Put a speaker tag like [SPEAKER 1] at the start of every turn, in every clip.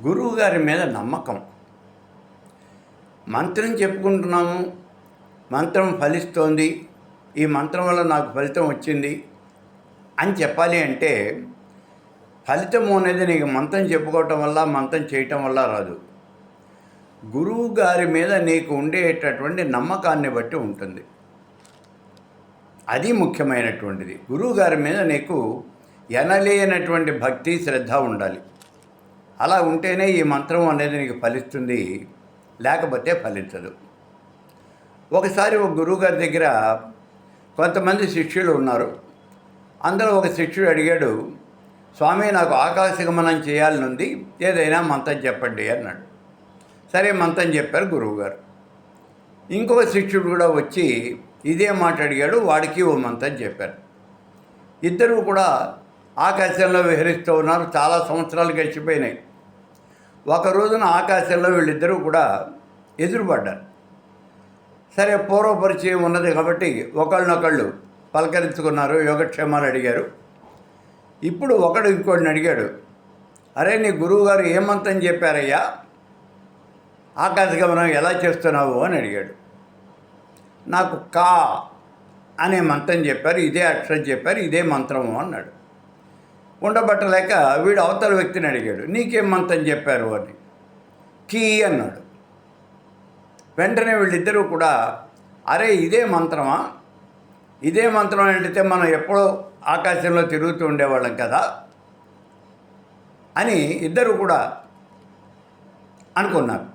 [SPEAKER 1] గురువుగారి మీద నమ్మకం. మంత్రం చెప్పుకుంటున్నాము, మంత్రం ఫలిస్తోంది, ఈ మంత్రం వల్ల నాకు ఫలితం వచ్చింది అని చెప్పాలి అంటే ఫలితము అనేది నీకు మంత్రం చెప్పుకోవటం వల్ల, మంత్రం చేయటం వల్ల రాదు. గురువు గారి మీద నీకు ఉండేటటువంటి నమ్మకాన్ని బట్టి ఉంటుంది. అది ముఖ్యమైనటువంటిది. గురువు గారి మీద నీకు ఎనలేనటువంటి భక్తి, శ్రద్ధ ఉండాలి. అలా ఉంటేనే ఈ మంత్రం అనేది నీకు ఫలిస్తుంది, లేకపోతే ఫలించదు. ఒకసారి ఒక గురువుగారి దగ్గర కొంతమంది శిష్యులు ఉన్నారు. అందులో ఒక శిష్యుడు అడిగాడు, స్వామి నాకు ఆకాశగమనం చేయాలని ఉంది, ఏదైనా మంత్రం చెప్పండి అన్నాడు. సరే మంత్రం చెప్పారు గురువుగారు. ఇంకొక శిష్యుడు కూడా వచ్చి ఇదే మాట అడిగాడు, వాడికి ఓ మంత్రం చెప్పారు. ఇద్దరు కూడా ఆకాశంలో విహరిస్తూ ఉన్నారు. చాలా సంవత్సరాలు గడిచిపోయినాయి. ఒక రోజున ఆకాశంలో వీళ్ళిద్దరూ కూడా ఎదురుపడ్డారు. సరే పూర్వపరిచయం ఉన్నది కాబట్టి ఒకళ్ళనొకళ్ళు పలకరించుకున్నారు, యోగక్షేమాలు అడిగారు. ఇప్పుడు ఒకడు ఇంకోటిని అడిగాడు, అరే నీ గురువుగారు ఏ మంత్రం చెప్పారయ్యా, ఆకాశగమనం ఎలా చేస్తున్నావు అని అడిగాడు. నాకు కా అనే మంత్రం చెప్పారు, ఇదే అక్షరం చెప్పారు, ఇదే మంత్రము అన్నాడు. ఉండబట్టలేక వీడు అవతల వ్యక్తిని అడిగాడు, నీకేం మంత్రం చెప్పారు అని. కీ అన్నాడు. వెంటనే వీళ్ళిద్దరూ కూడా అరే ఇదే మంత్రమా, ఇదే మంత్రం అంటే మనం ఎప్పుడో ఆకాశంలో తిరుగుతూ ఉండేవాళ్ళం కదా అని ఇద్దరు కూడా అనుకున్నారు.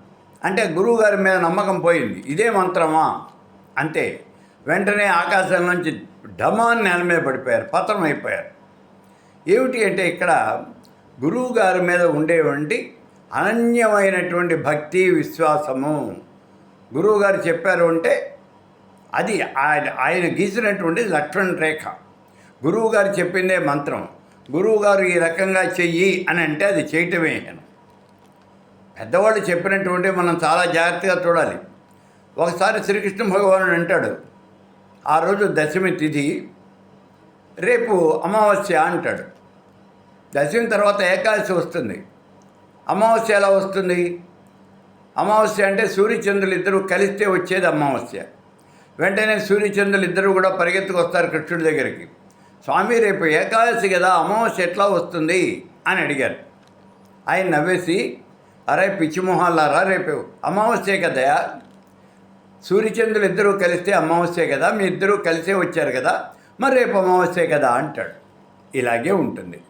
[SPEAKER 1] అంటే గురువుగారి మీద నమ్మకం పోయింది. ఇదే మంత్రమా అంటే వెంటనే ఆకాశం నుంచి ఢమాన్ నేల మీద పడిపోయారు, పతనం అయిపోయారు. ఏమిటి అంటే ఇక్కడ గురువు గారి మీద ఉండేటువంటి అనన్యమైనటువంటి భక్తి, విశ్వాసము. గురువుగారు చెప్పారు అంటే అది ఆయన గీసినటువంటి లక్ష్మణ రేఖ. గురువుగారు చెప్పిందే మంత్రం. గురువుగారు ఈ రకంగా చెయ్యి అని అంటే అది చేయటమే. పెద్దవాళ్ళు చెప్పినటువంటి మనం చాలా జాగ్రత్తగా చూడాలి. ఒకసారి శ్రీకృష్ణ భగవానుడు అంటాడు, ఆ రోజు దశమి తిథి, రేపు అమావాస్య అంటాడు. దశమి తర్వాత ఏకాదశి వస్తుంది. అమావాస్య ఎలా వస్తుంది? అమావాస్య అంటే సూర్యచంద్రులు ఇద్దరు కలిస్తే వచ్చేది అమావాస్య. వెంటనే సూర్యచంద్రులు ఇద్దరు కూడా పరిగెత్తుకు వస్తారు కృష్ణుడి దగ్గరికి. స్వామి రేపు ఏకాదశి కదా, అమావాస్య ఎట్లా వస్తుంది అని అడిగారు. ఆయన నవ్వేసి, అరే పిచ్చిమొహాలారా, రేపు అమావాస్యే కదయా, సూర్యచంద్రులు ఇద్దరూ కలిస్తే అమావాస్యే కదా, మీ ఇద్దరూ కలిసే వచ్చారు కదా, మరి రేపు అమావాస్యే కదా అంటాడు. ఇలాగే ఉంటుంది.